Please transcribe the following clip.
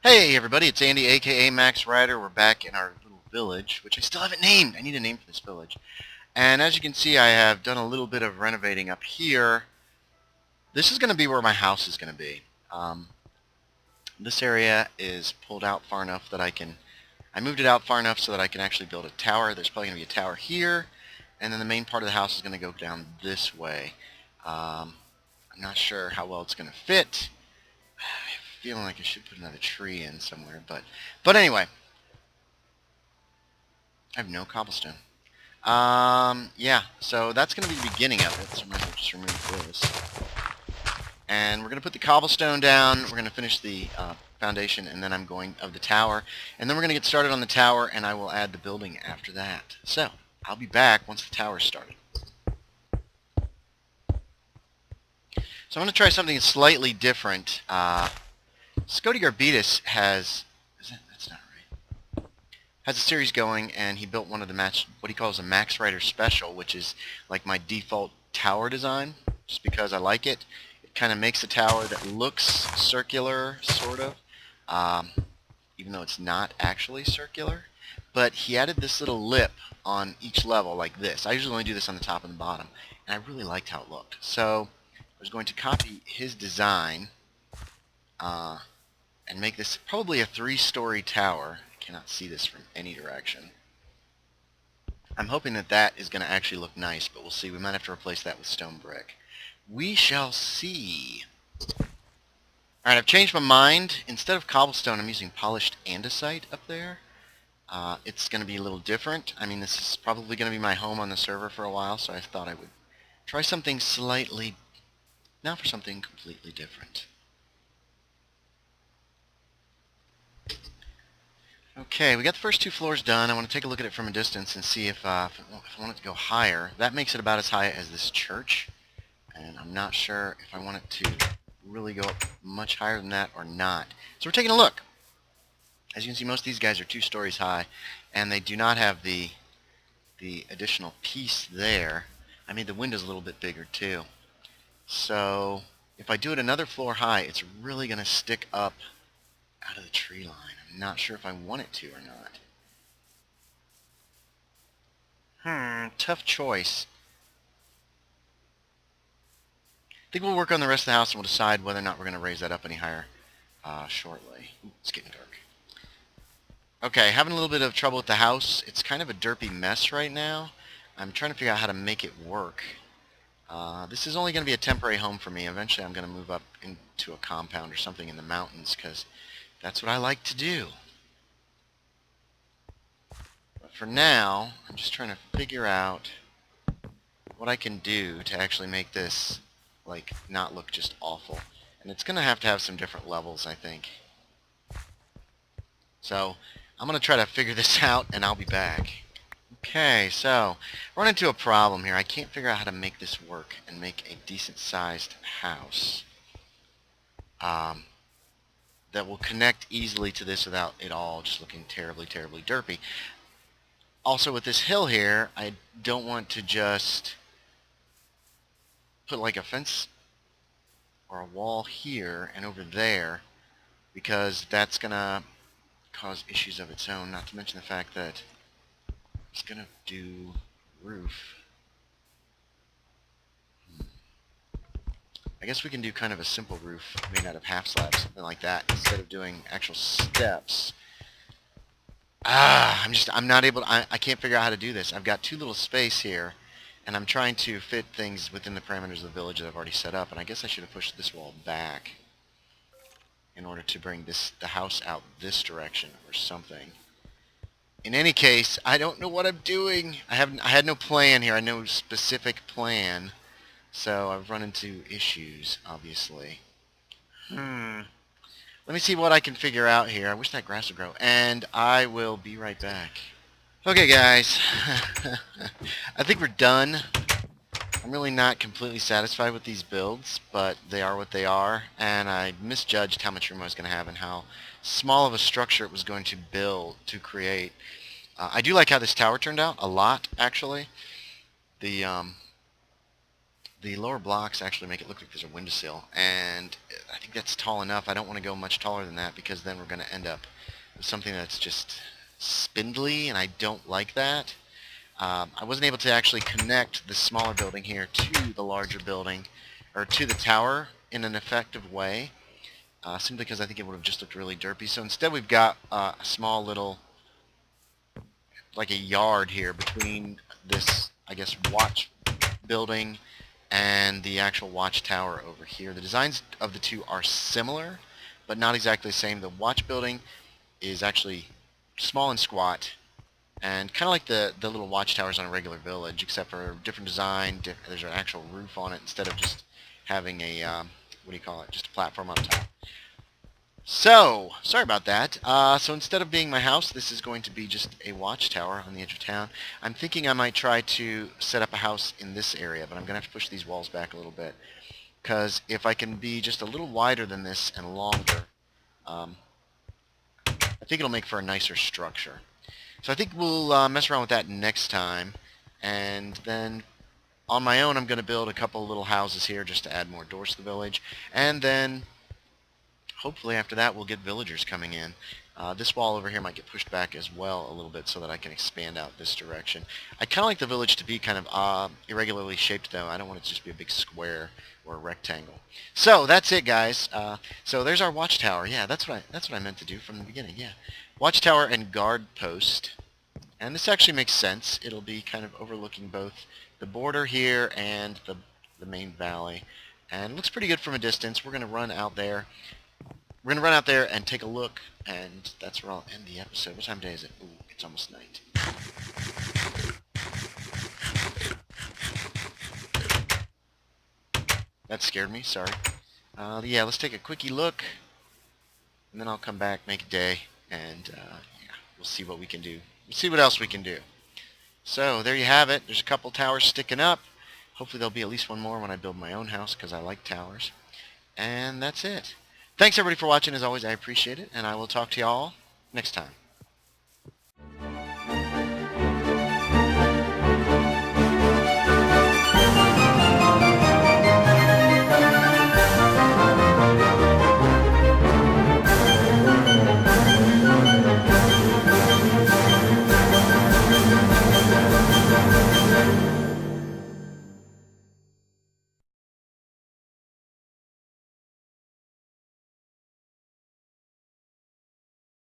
Hey everybody, it's Andy aka Max Rider. We're back in our little village, which I still haven't named. I need a name for this village. And as you can see, I have done a little bit of renovating up here. This is going to be where my house is going to be. This area is pulled out far enough that I moved it out far enough so that I can actually build a tower. There's probably going to be a tower here, and then the main part of the house is going to go down this way. I'm not sure how well it's going to fit. I have a feeling like I should put another tree in somewhere, but anyway. I have no cobblestone. Yeah, so that's going to be the beginning of it, so I might as well just remove this. And we're going to put the cobblestone down, we're going to finish the foundation, and then I'm going of the tower. And then we're going to get started on the tower, and I will add the building after that. So, I'll be back once the tower's started. So I'm going to try something slightly different. Scotty Garbitis has a series going, and he built one of the what he calls a Max Rider Special, which is like my default tower design, just because I like it. It kind of makes a tower that looks circular, sort of, even though it's not actually circular. But he added this little lip on each level like this. I usually only do this on the top and the bottom, and I really liked how it looked. So I was going to copy his design and make this probably a 3-story tower. Cannot see this from any direction. I'm hoping that that is going to actually look nice, but we'll see. We might have to replace that with stone brick. We shall see. Alright, I've changed my mind. Instead of cobblestone, I'm using polished andesite up there. It's going to be a little different. I mean, this is probably going to be my home on the server for a while, so I thought I would try something slightly... now for something completely different. Okay, we got the first 2 floors done. I want to take a look at it from a distance and see if I want it to go higher. That makes it about as high as this church, and I'm not sure if I want it to really go up much higher than that or not. So we're taking a look. As you can see, most of these guys are 2 stories high, and they do not have the additional piece there. I made the windows a little bit bigger too. So if I do it another floor high, it's really going to stick up out of the tree line. I'm not sure if I want it to or not. Tough choice. I think we'll work on the rest of the house and we'll decide whether or not we're going to raise that up any higher shortly. Ooh, it's getting dark. Okay, having a little bit of trouble with the house. It's kind of a derpy mess right now. I'm trying to figure out how to make it work. This is only going to be a temporary home for me. Eventually I'm going to move up into a compound or something in the mountains because that's what I like to do. But for now, I'm just trying to figure out what I can do to actually make this like not look just awful. And it's going to have some different levels, I think. So I'm going to try to figure this out and I'll be back. Okay, so I run into a problem here. I can't figure out how to make this work and make a decent sized house that will connect easily to this without it all just looking terribly, terribly derpy. Also with this hill here, I don't want to just put like a fence or a wall here and over there, because that's going to cause issues of its own, not to mention the fact that it's going to do roof. I guess we can do kind of a simple roof made out of half slabs, something like that, instead of doing actual steps. I'm not able to, I can't figure out how to do this. I've got too little space here, and I'm trying to fit things within the parameters of the village that I've already set up, and I guess I should have pushed this wall back in order to bring the house out this direction or something. In any case, I don't know what I'm doing. I had no plan here. I had no specific plan. So I've run into issues, obviously. Let me see what I can figure out here. I wish that grass would grow. And I will be right back. Okay, guys. I think we're done. I'm really not completely satisfied with these builds, but they are what they are. And I misjudged how much room I was going to have and how small of a structure it was going to create. I do like how this tower turned out. A lot, actually. The the lower blocks actually make it look like there's a windowsill, and I think that's tall enough. I don't want to go much taller than that because then we're going to end up with something that's just spindly, and I don't like that. I wasn't able to actually connect the smaller building here to the larger building, or to the tower, in an effective way, simply because I think it would have just looked really derpy. So instead we've got a small little, like a yard here between this, I guess, watch building and the actual watchtower over here. The designs of the two are similar, but not exactly the same. The watch building is actually small and squat, and kind of like the little watchtowers on a regular village, except for a different design. There's an actual roof on it instead of just having a, what do you call it, just a platform on top. So, sorry about that. So instead of being my house, this is going to be just a watchtower on the edge of town. I'm thinking I might try to set up a house in this area, but I'm going to have to push these walls back a little bit. Because if I can be just a little wider than this and longer, I think it'll make for a nicer structure. So I think we'll mess around with that next time. And then on my own, I'm going to build a couple little houses here just to add more doors to the village. And then hopefully after that we'll get villagers coming in. This wall over here might get pushed back as well a little bit so that I can expand out this direction. I kind of like the village to be kind of irregularly shaped, though. I don't want it to just be a big square or a rectangle. So that's it, guys. So there's our watchtower. Yeah, that's what I meant to do from the beginning. Yeah, watchtower and guard post. And this actually makes sense. It'll be kind of overlooking both the border here and the main valley. And it looks pretty good from a distance. We're going to run out there. We're going to run out there and take a look, and that's where I'll end the episode. What time of day is it? Ooh, it's almost night. That scared me, sorry. Yeah, let's take a quickie look, and then I'll come back, make a day, and yeah, we'll see what we can do. We'll see what else we can do. So, there you have it. There's a couple towers sticking up. Hopefully there'll be at least one more when I build my own house, because I like towers. And that's it. Thanks everybody for watching. As always, I appreciate it, and I will talk to y'all next time.